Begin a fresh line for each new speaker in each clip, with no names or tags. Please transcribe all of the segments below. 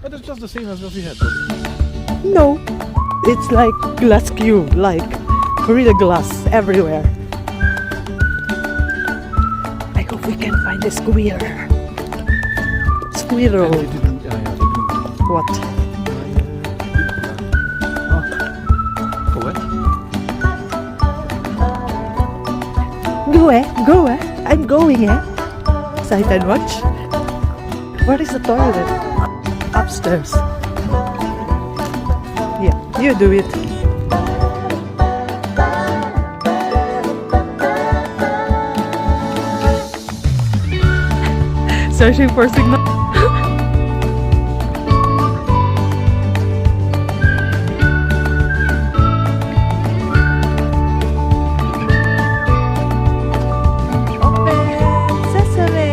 But it's just the same as what we had.
No, it's like glass cube, like Gorilla Glass everywhere. I hope we can find a squirrel. Squirrel. What?
Go where?
Go eh. I'm going eh. Sight and watch. Where is the toilet? Upstairs. Yeah, you do it. Searching for signal. Open sesame.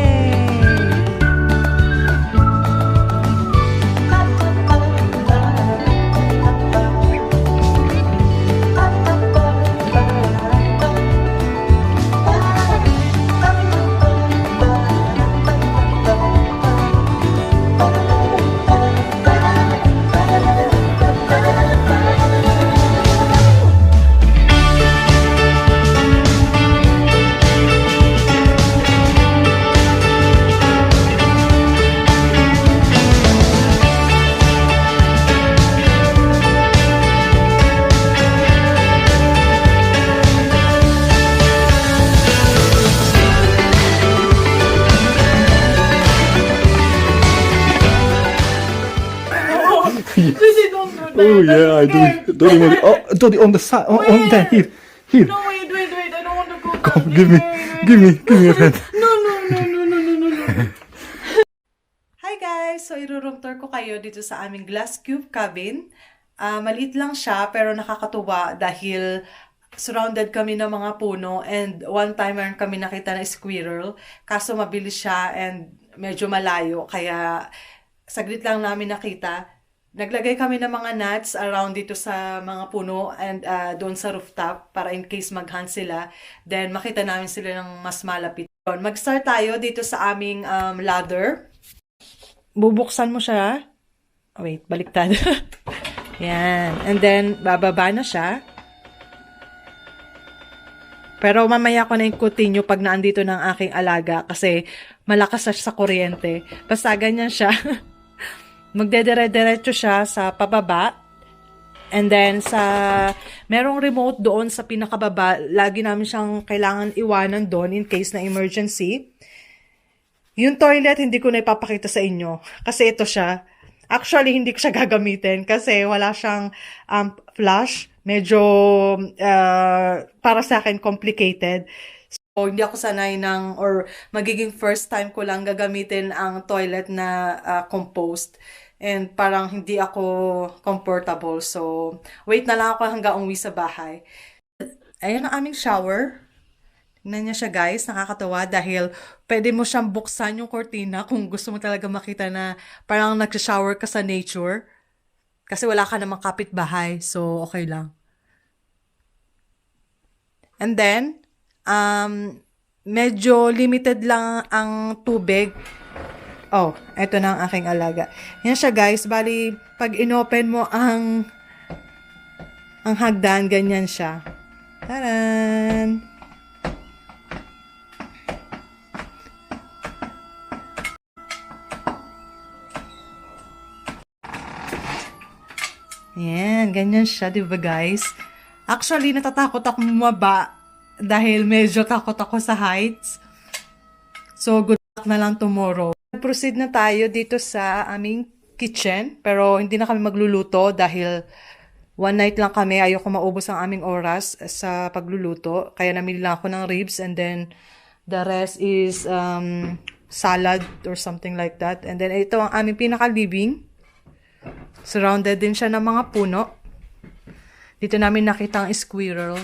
Didi, don't do that.
Oh yeah, I do. Don't even. Oh, Dodi, on the side. On there. Here.
No, wait, I don't want to go
Come,
down.
give me your hand.
No. Hi guys! So, i-room tour ko kayo dito sa aming glass cube cabin. Maliit lang siya, pero nakakatuwa dahil surrounded kami ng mga puno and one time meron kami nakita na squirrel. Kaso mabilis siya and medyo malayo, kaya saglit lang namin nakita. Naglagay kami ng mga nuts around dito sa mga puno and doon sa rooftop para in case mag-hunt sila. Then makita namin sila ng mas malapit. Mag-start tayo dito sa aming ladder. Bubuksan mo siya. Oh, wait, baliktad. Yan. And then bababa na siya. Pero mamaya ko na ikutin nyo pag naandito ng aking alaga kasi malakas siya sa kuryente. Basta ganyan siya. Magdedire-diretso siya sa pababa. And then, merong remote doon sa pinakababa. Lagi namin siyang kailangan iwanan doon in case na emergency. Yung toilet, hindi ko na ipapakita sa inyo. Kasi ito siya. Actually, hindi ko siya gagamitin kasi wala siyang flush. Medyo, para sa akin, complicated. So, hindi ako sanay or magiging first time ko lang gagamitin ang toilet na compost. And parang hindi ako comfortable. So, wait na lang ako hanggang umuwi sa bahay. Ayan ang aming shower. Tingnan niya siya guys, nakakatawa dahil pwede mo siyang buksan yung cortina kung gusto mo talaga makita na parang nag-shower ka sa nature. Kasi wala ka namang kapitbahay. So, okay lang. And then, medyo limited lang ang tubig. Oh, eto na ang aking alaga. Yan siya guys, bali pag inopen mo ang hagdan, ganyan siya. Taran! Yan, ganyan siya, di ba guys? Actually, natatakot ako bumaba dahil medyo takot ako sa heights. So, good luck na lang tomorrow. Proceed na tayo dito sa aming kitchen. Pero hindi na kami magluluto dahil one night lang kami. Ayoko maubos ang aming oras sa pagluluto. Kaya namili lang ako ng ribs and then the rest is salad or something like that. And then ito ang aming pinaka-living. Surrounded din siya ng mga puno. Dito namin nakita ang squirrel.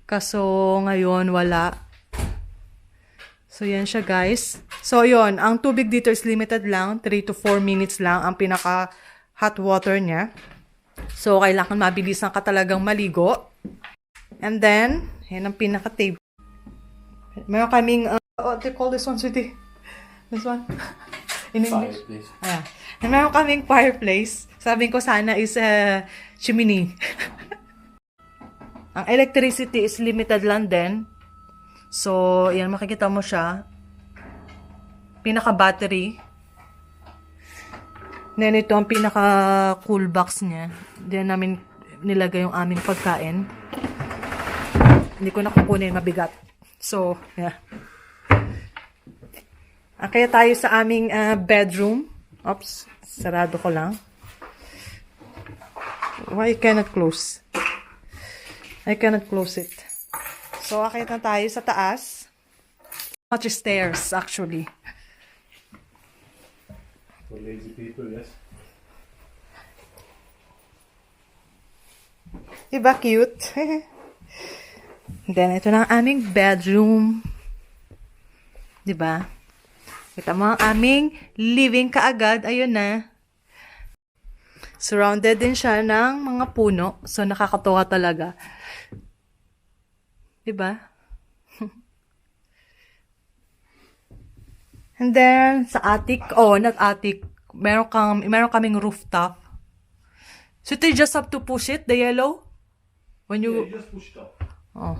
Kaso ngayon wala. So yan siya guys. So yon, ang tubig dito is limited lang. 3 to 4 minutes lang ang pinaka hot water niya. So kailangan mabilisan ka talagang maligo. And then, yan ang pinaka table. Meron kaming, what do you call this one, sweetie? This one? In English? Ayan. Meron kaming fireplace. Sabi ko sana is chimney. Ang electricity is limited lang din. So, yan, makikita mo siya. Pinaka-battery. Then, ito ang pinaka-cool box niya. Diyan namin nilagay yung aming pagkain. Hindi ko na kukunin, mabigat. So, yeah. Kaya tayo sa aming bedroom. Oops, sarado ko lang. Why I cannot close? I cannot close it. So, akit na tayo sa taas. Much stairs, actually.
For lazy people, yes.
Diba cute? Then, ito na ang aming bedroom. Diba? Kita mo ang aming living kaagad. Ayun na. Surrounded din siya ng mga puno. So, nakakatuwa talaga. Diba? And then, sa attic, not attic, meron kaming rooftop. So, you just have to push it, the yellow? When you...
Yeah, you just push it up.
Oh.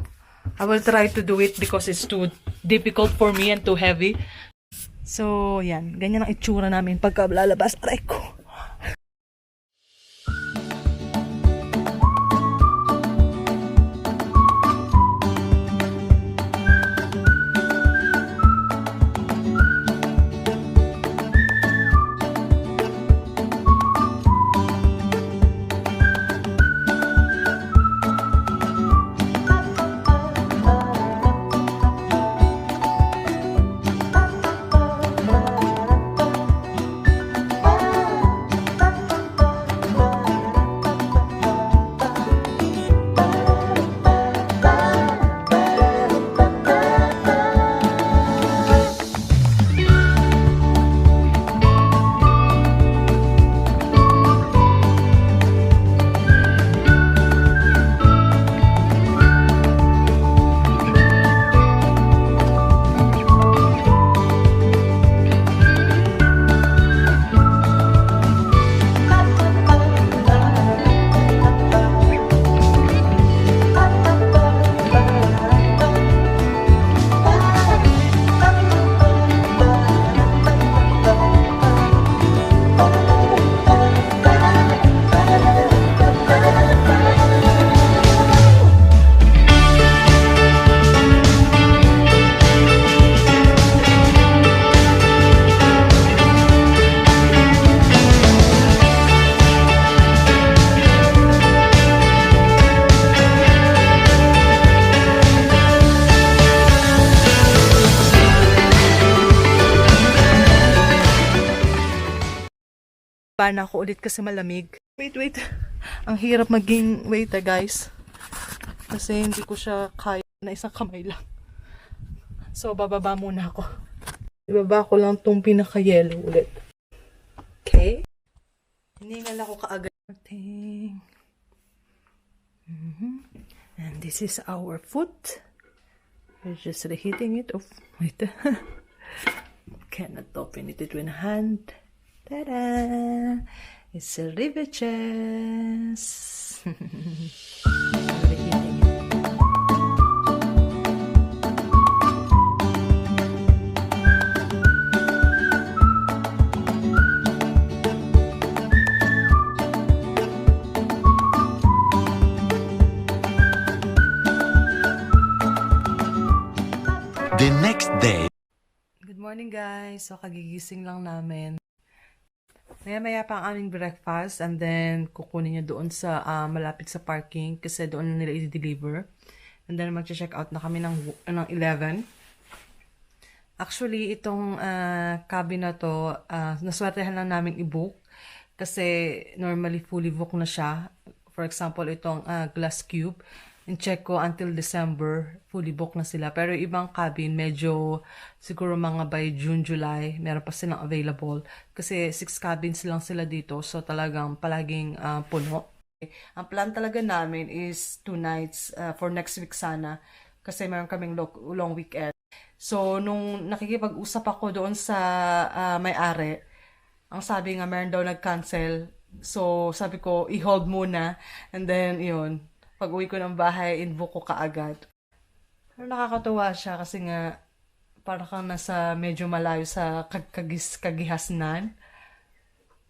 I will try to do it because it's too difficult for me and too heavy. So, yan. Ganyan ang itsura namin pagka lalabas. Aray ko. Paano ako ulit kasi malamig. Wait. Ang hirap maging waiter, guys. Kasi hindi ko siya kaya na isang kamay lang. So, bababa muna ako. Ibaba ko lang itong pinaka-yellow ulit. Okay? Hiningal ako kaagad. And this is our food. We're just reheating it. Oh, wait. Cannot open it with one hand. Ta-da! It's a riveches.
The next day.
Good morning, guys. So, kagigising lang namin. Maya-maya pa ang aming breakfast and then kukunin niya doon sa malapit sa parking kasi doon nila i-deliver. And then mag-check out na kami ng 11. Actually, itong cabin na to, naswertehan lang namin i-book kasi normally fully booked na siya. For example, itong glasscube. In-check ko until December, fully booked na sila. Pero ibang cabin, medyo siguro mga by June, July, meron pa silang available. Kasi 6 cabins lang sila dito, so talagang palaging puno. Ang plan talaga namin is 2 nights for next week sana. Kasi meron kaming long weekend. So, nung nakikipag-usap ako doon sa may-ari, ang sabi nga, meron daw nag-cancel. So, sabi ko, i-hold muna. And then, yun, pag uwi ko ng bahay, inbook ko kaagad. Pero nakakatuwa siya kasi nga, para kang nasa medyo malayo sa kagihasnan.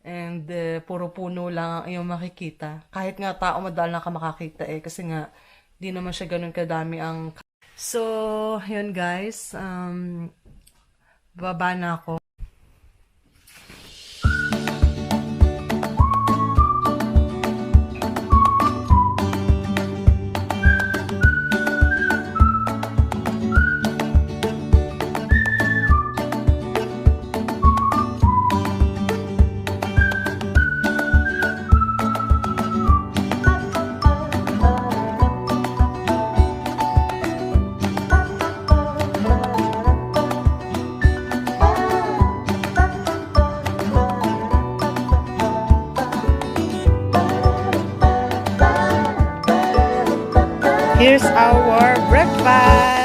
And puro puno lang ang iyong makikita. Kahit nga tao madalang ka makakita kasi nga, di naman siya ganun kadami ang... So, yun guys, baba na ako.
Here's our breakfast.